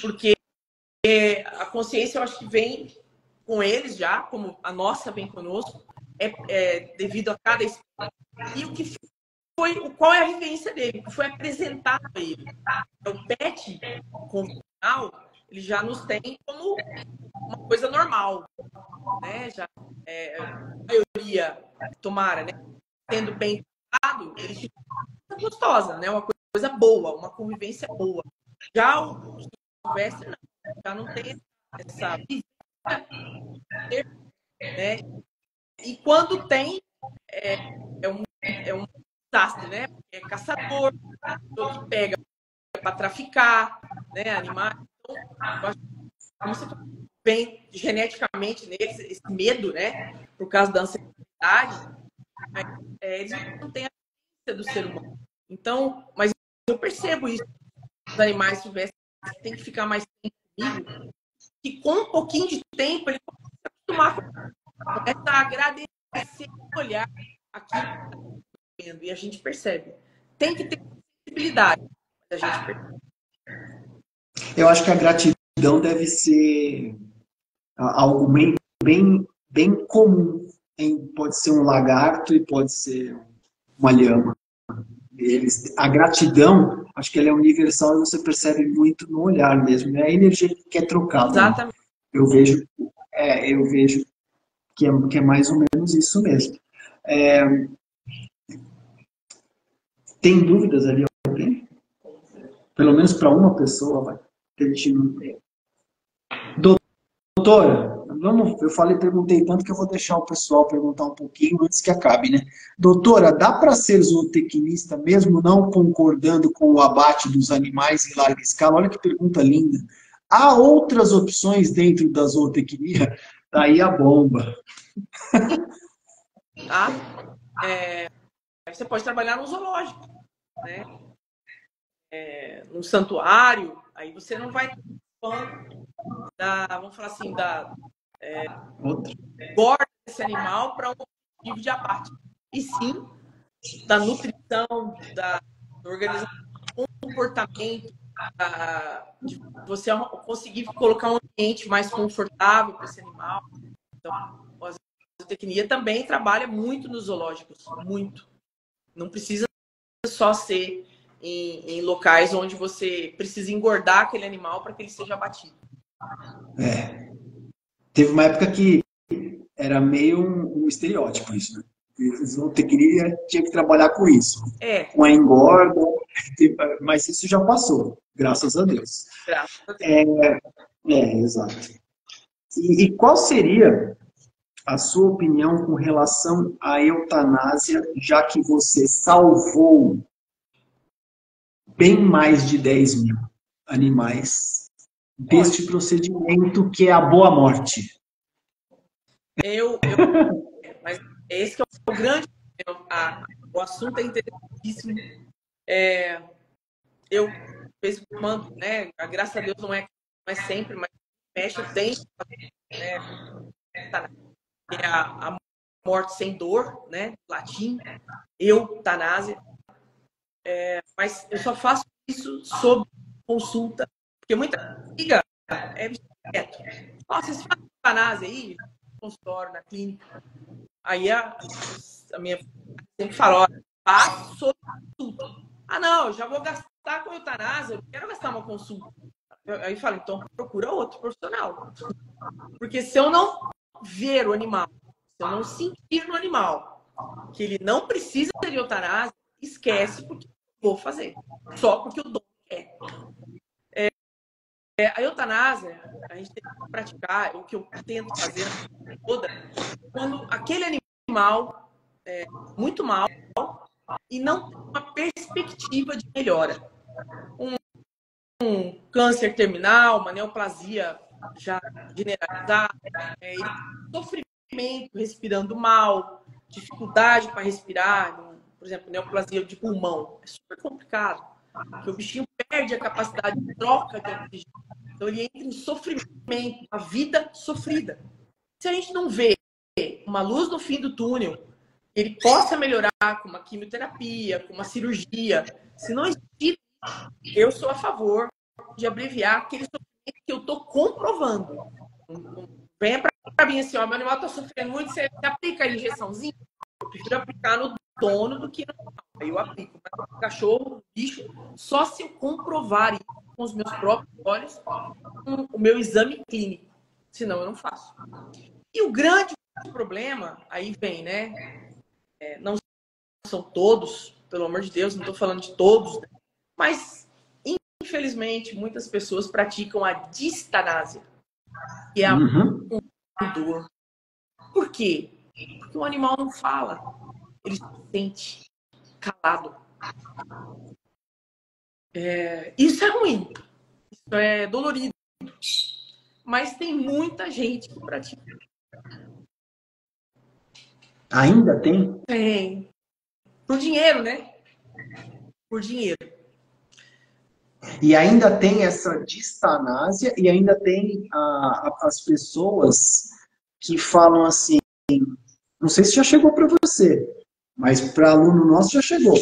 Porque a consciência eu acho que vem com eles já, como a nossa vem conosco, devido a cada espécie. E qual é a vivência dele, o que foi apresentado a ele. O pet convencional, ele já nos tem como uma coisa normal, né? Já a maioria, tomara, né? Sendo bem tratado, eles ficam uma coisa gostosa, né? Uma coisa boa, uma convivência boa. Já o silvestre não, já não tem essa vivência, né? E quando tem, é um desastre, né? É caçador, que pega para traficar, né? Animais. Então, eu acho que como você vem geneticamente neles, esse medo, né? Por causa da ansiedade, eles não têm a vivência do ser humano. Então, mas eu percebo isso. Os animais silvestres têm que ficar mais tempo comigo, e com um pouquinho de tempo ele começa a acostumar, começa a agradecer, olhar aquilo que está vendo, e a gente percebe. Tem que ter sensibilidade. A gente percebe. Eu acho que a gratidão deve ser algo bem comum. Pode ser um lagarto e pode ser uma lhama. A gratidão, acho que ela é universal e você percebe muito no olhar mesmo. É a energia que quer trocar. Exatamente. Eu vejo que é mais ou menos isso mesmo. Tem dúvidas ali? Alguém? Pelo menos para uma pessoa, vai. Que a gente não tem. Doutora, vamos, perguntei tanto que eu vou deixar o pessoal perguntar um pouquinho antes que acabe, né? Doutora, dá para ser zootecnista mesmo não concordando com o abate dos animais em larga escala? Olha que pergunta linda. Há outras opções dentro da zootecnia? Daí a bomba. Tá? Você pode trabalhar no zoológico, né? Num santuário, aí você não vai vamos falar assim, gorda desse animal para um objetivo de abate. E sim, da nutrição, da organização, do comportamento, de você conseguir colocar um ambiente mais confortável para esse animal. Então, a zootecnia também trabalha muito nos zoológicos, muito. Não precisa só ser em locais onde você precisa engordar aquele animal para que ele seja abatido. Teve uma época que era meio um estereótipo isso, né? Zootecnia tinha que trabalhar com isso. Com a engorda, mas isso já passou, graças a Deus. Graças a Deus. Exato. E qual seria a sua opinião com relação à eutanásia, já que você salvou bem mais de 10 mil animais deste procedimento que é a boa morte? Mas esse que é o grande o assunto é interessantíssimo. Eu, de vez em quando, né, graças a Deus não é sempre, mas mexe o tempo, né, a morte sem dor, né, latim, eutanásia. Mas eu só faço isso sob consulta, porque muita amiga é direto. Nossa, você faz eutanásia aí, no consultório, na clínica. Aí a minha sempre fala, olha, faço sob consulta. Ah, não, eu já vou gastar com eutanásia, eu não quero gastar uma consulta. Aí fala, então procura outro profissional. Porque se eu não ver o animal, se eu não sentir no animal que ele não precisa de eutanásia, esquece porque eu vou fazer. Só porque o dono quer. A eutanásia, a gente tem que praticar, o que eu tento fazer toda, quando aquele animal é muito mal e não tem uma perspectiva de melhora. Um câncer terminal, uma neoplasia já generalizada, sofrimento respirando mal, dificuldade para respirar, por exemplo, neoplasia de pulmão, é super complicado, porque o bichinho perde a capacidade de troca de oxigênio, então ele entra em sofrimento, a vida sofrida. Se a gente não vê uma luz no fim do túnel, ele possa melhorar com uma quimioterapia, com uma cirurgia, se não existir, eu sou a favor de abreviar aquele sofrimento que eu estou comprovando. Venha para mim assim, ó, meu animal está sofrendo muito, você aplica a injeçãozinha? Eu prefiro aplicar no dono do que no animal. Aí eu aplico. Mas no cachorro, no bicho, só se eu comprovar isso com os meus próprios olhos, com o meu exame clínico. Senão eu não faço. E o grande problema, aí vem, né? Não são todos, pelo amor de Deus, não estou falando de todos, né? Mas infelizmente, muitas pessoas praticam a distanásia, que é a dor. Por quê? Porque o animal não fala, ele se sente calado. Isso é ruim, isso é dolorido, mas tem muita gente que pratica. Ainda tem? Tem. Por dinheiro, né? Por dinheiro. E ainda tem essa distanásia e ainda tem as pessoas que falam assim, não sei se já chegou para você, mas para aluno nosso já chegou.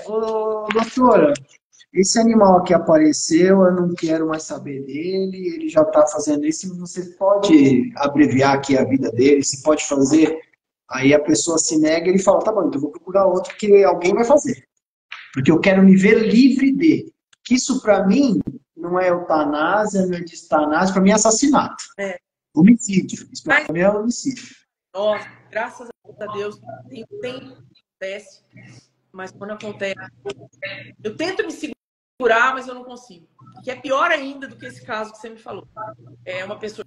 Ô, doutora, esse animal aqui apareceu, eu não quero mais saber dele, ele já está fazendo isso, você pode abreviar aqui a vida dele, você pode fazer. Aí a pessoa se nega e ele fala, tá bom, então eu vou procurar outro que alguém vai fazer. Porque eu quero me ver livre de. Que isso para mim não é eutanásia, não é distanásia, para mim é assassinato. Homicídio. Isso para mim é homicídio. Nossa, graças a Deus, tem acontece, mas quando acontece, eu tento me segurar, mas eu não consigo. Que é pior ainda do que esse caso que você me falou. É uma pessoa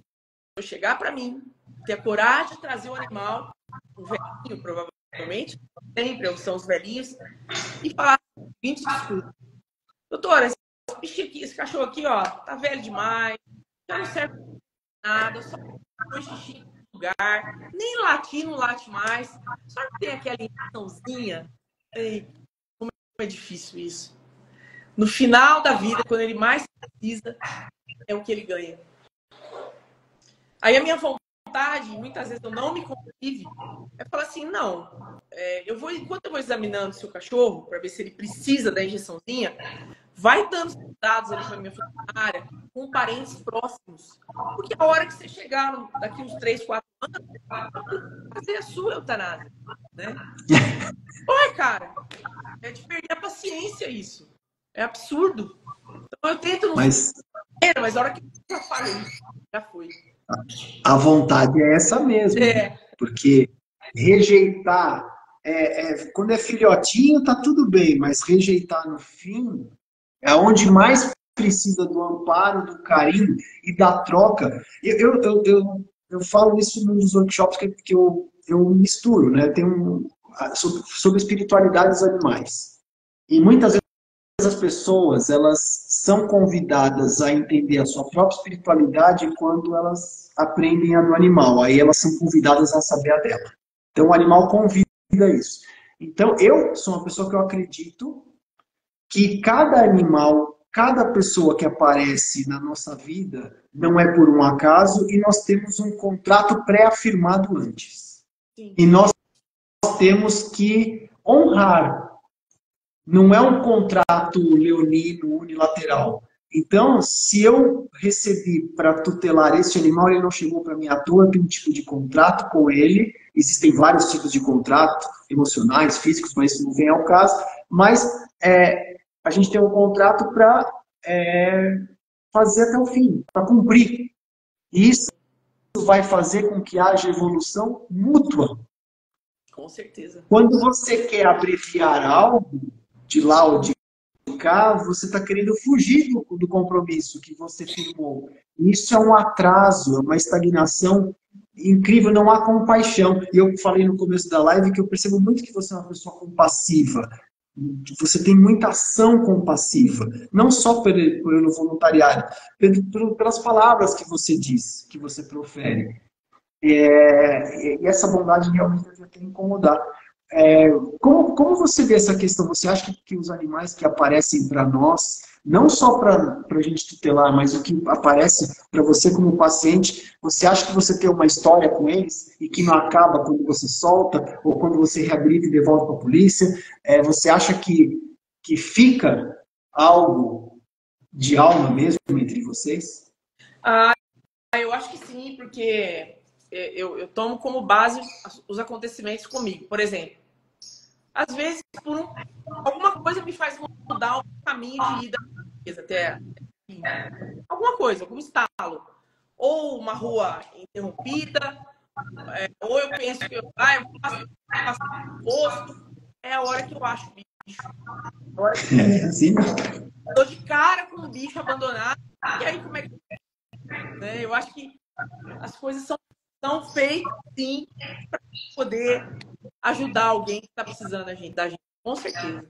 chegar para mim, ter a coragem de trazer o animal, um velhinho, provavelmente, sempre são os velhinhos, e falar 20 desculpas. Doutora, esse bicho aqui, esse cachorro aqui, ó, tá velho demais, já não serve pra nada, só põe xixi no lugar, nem latir, não late mais, só que tem aquela injeçãozinha. Ei, como é difícil isso. No final da vida, quando ele mais precisa, é o que ele ganha. Aí a minha vontade, muitas vezes eu não me contive, é falar assim, não, enquanto eu vou examinando o seu cachorro, para ver se ele precisa da injeçãozinha, vai dando os dados ali para minha funcionária, com parentes próximos. Porque a hora que você chegar, daqui uns 3, 4 anos, fazer a sua eutanásia, né? Olha, cara, é de perder a paciência isso. É absurdo. Então eu tento não Mas a hora que eu já falei, já foi. a vontade é essa mesmo, né? Porque rejeitar, quando é filhotinho tá tudo bem, mas rejeitar no fim é onde mais precisa do amparo, do carinho e da troca. Eu falo isso num dos workshops que eu misturo, né? Tem sobre espiritualidade dos animais. E muitas vezes as pessoas, elas são convidadas a entender a sua própria espiritualidade quando elas aprendem a do animal. Aí elas são convidadas a saber a dela. Então o animal convida isso. Então eu sou uma pessoa que eu acredito que cada animal, cada pessoa que aparece na nossa vida não é por um acaso e nós temos um contrato pré-afirmado antes. Sim. E nós temos que honrar. Não é um contrato leonino unilateral. Então, se eu recebi para tutelar esse animal, ele não chegou para mim à toa, tem um tipo de contrato com ele. Existem vários tipos de contrato, emocionais, físicos, mas isso não vem ao caso. Mas a gente tem um contrato para fazer até o fim, para cumprir. E isso vai fazer com que haja evolução mútua. Com certeza. Quando você quer abreviar algo, de lá ou de cá, você está querendo fugir do compromisso que você firmou. Isso é um atraso, é uma estagnação incrível, não há compaixão. E eu falei no começo da live que eu percebo muito que você é uma pessoa compassiva. Você tem muita ação compassiva, não só pelo voluntariado, pelas palavras que você diz, que você profere. E essa bondade realmente deve até incomodar. Como você vê essa questão? Você acha que os animais que aparecem para nós, não só para a gente tutelar, mas o que aparece para você como paciente, você acha que você tem uma história com eles e que não acaba quando você solta ou quando você reabilita e devolve para a polícia? Você acha que fica algo de alma mesmo entre vocês? Eu acho que sim, porque eu tomo como base os acontecimentos comigo. Por exemplo, às vezes, alguma coisa me faz mudar o caminho de ida até alguma coisa, algum estalo. Ou uma rua interrompida, ou eu penso que eu vou passar no posto. É a hora que eu acho o bicho. Assim? Tô de cara com o bicho abandonado. E aí, como é que... Eu acho que as coisas são feitas, sim, para poder ajudar alguém que está precisando da gente, com certeza.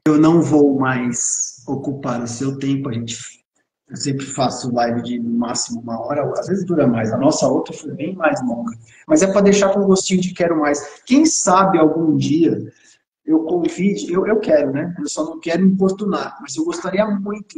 Eu não vou mais ocupar o seu tempo, eu sempre faço live de no máximo 1 hora, às vezes dura mais, a nossa outra foi bem mais longa, mas é para deixar com gostinho de quero mais. Quem sabe algum dia eu convide, eu quero, né? Eu só não quero importunar, mas eu gostaria muito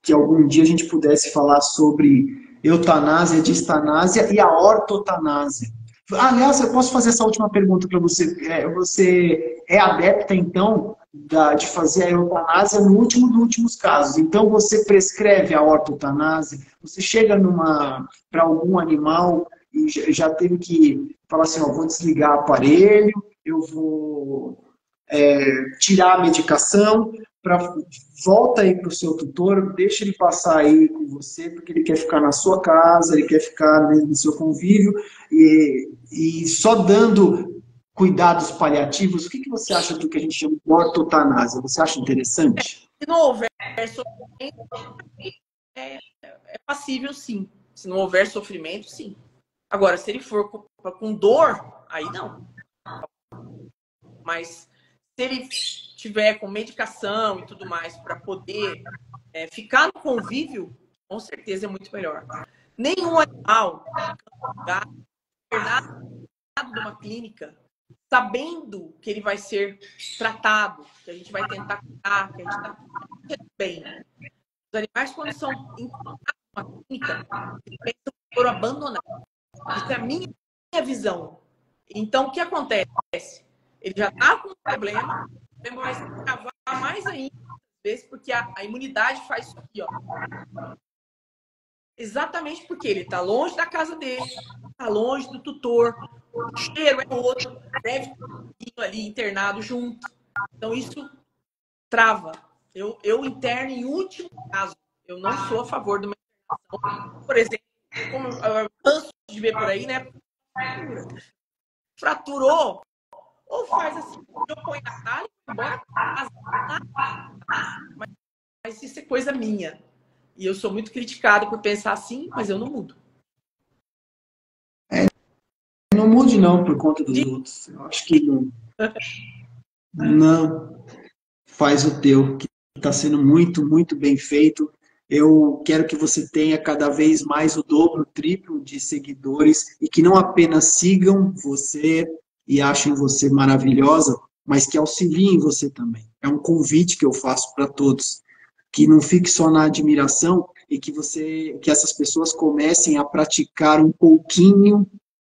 que algum dia a gente pudesse falar sobre eutanásia, distanásia e a ortotanásia. Aliás, eu posso fazer essa última pergunta para você. Você é adepta, então, de fazer a eutanásia no último dos últimos casos. Então, você prescreve a ortotanásia, você chega para algum animal e já teve que falar assim, vou desligar o aparelho, eu vou tirar a medicação, volta aí para o seu tutor, deixa ele passar aí com você, porque ele quer ficar na sua casa, ele quer ficar no seu convívio, e só dando cuidados paliativos, o que você acha do que a gente chama de ortotanásia? Você acha interessante? Se não houver sofrimento, é passível, sim. Se não houver sofrimento, sim. Agora, se ele for com dor, aí não. Mas se ele tiver com medicação e tudo mais para poder ficar no convívio, com certeza é muito melhor. Nenhum animal, gato, internado de uma clínica, sabendo que ele vai ser tratado, que a gente vai tentar curar, que a gente está bem. Os animais, quando são internados numa clínica, eles pensam que foram abandonados. Isso é a minha visão. Então, o que acontece? Ele já está com um problema, o problema vai se agravar mais ainda, às vezes, porque a imunidade faz isso aqui, ó. Exatamente porque ele está longe da casa dele, está longe do tutor, o cheiro é outro, deve estar ali internado junto. Então, isso trava. Eu interno em último caso. Eu não sou a favor de uma internação. Por exemplo, como eu canso de ver por aí, né? Fraturou, ou faz assim, eu ponho na cara e vou embora pra casa. Mas isso é coisa minha. E eu sou muito criticada por pensar assim, mas eu não mudo. Não mude não por conta dos outros. Eu acho que não. Não. Faz o teu, que está sendo muito, muito bem feito. Eu quero que você tenha cada vez mais o dobro, o triplo de seguidores e que não apenas sigam você e achem você maravilhosa, mas que auxiliem você também. É um convite que eu faço para todos, que não fique só na admiração e que essas pessoas comecem a praticar um pouquinho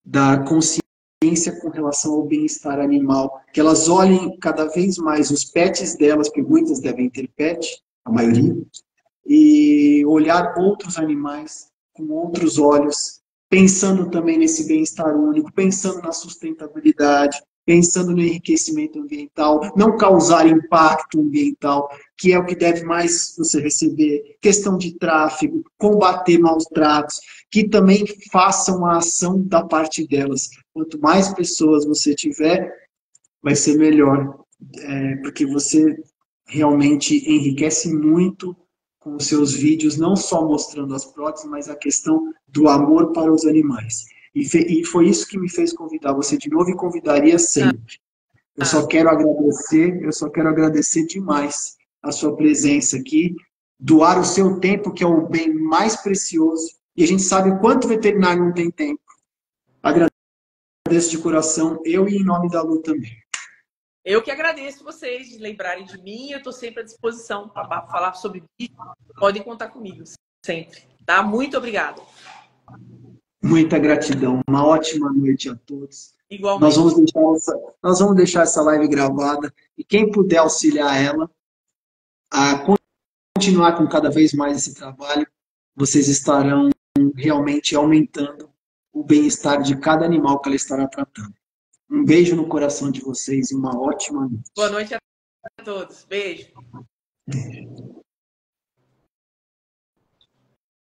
da consciência com relação ao bem-estar animal, que elas olhem cada vez mais os pets delas, porque muitas devem ter pet, a maioria, e olhar outros animais com outros olhos, pensando também nesse bem-estar único, pensando na sustentabilidade, pensando no enriquecimento ambiental, não causar impacto ambiental, que é o que deve mais você receber, questão de tráfego, combater maus tratos, que também façam a ação da parte delas. Quanto mais pessoas você tiver, vai ser melhor, porque você realmente enriquece muito com os seus vídeos, não só mostrando as próteses, mas a questão do amor para os animais. E foi isso que me fez convidar você de novo e convidaria sempre. Eu só quero agradecer demais a sua presença aqui, doar o seu tempo, que é o bem mais precioso, e a gente sabe o quanto o veterinário não tem tempo. Agradeço de coração, eu e em nome da Lu também. Eu que agradeço vocês de lembrarem de mim. Eu estou sempre à disposição para falar sobre bicho. Podem contar comigo, sempre. Tá? Muito obrigada. Muita gratidão. Uma ótima noite a todos. Igualmente. Nós vamos deixar essa live gravada e quem puder auxiliar ela a continuar com cada vez mais esse trabalho, vocês estarão realmente aumentando o bem-estar de cada animal que ela estará tratando. Um beijo no coração de vocês e uma ótima noite. Boa noite a todos. Beijo.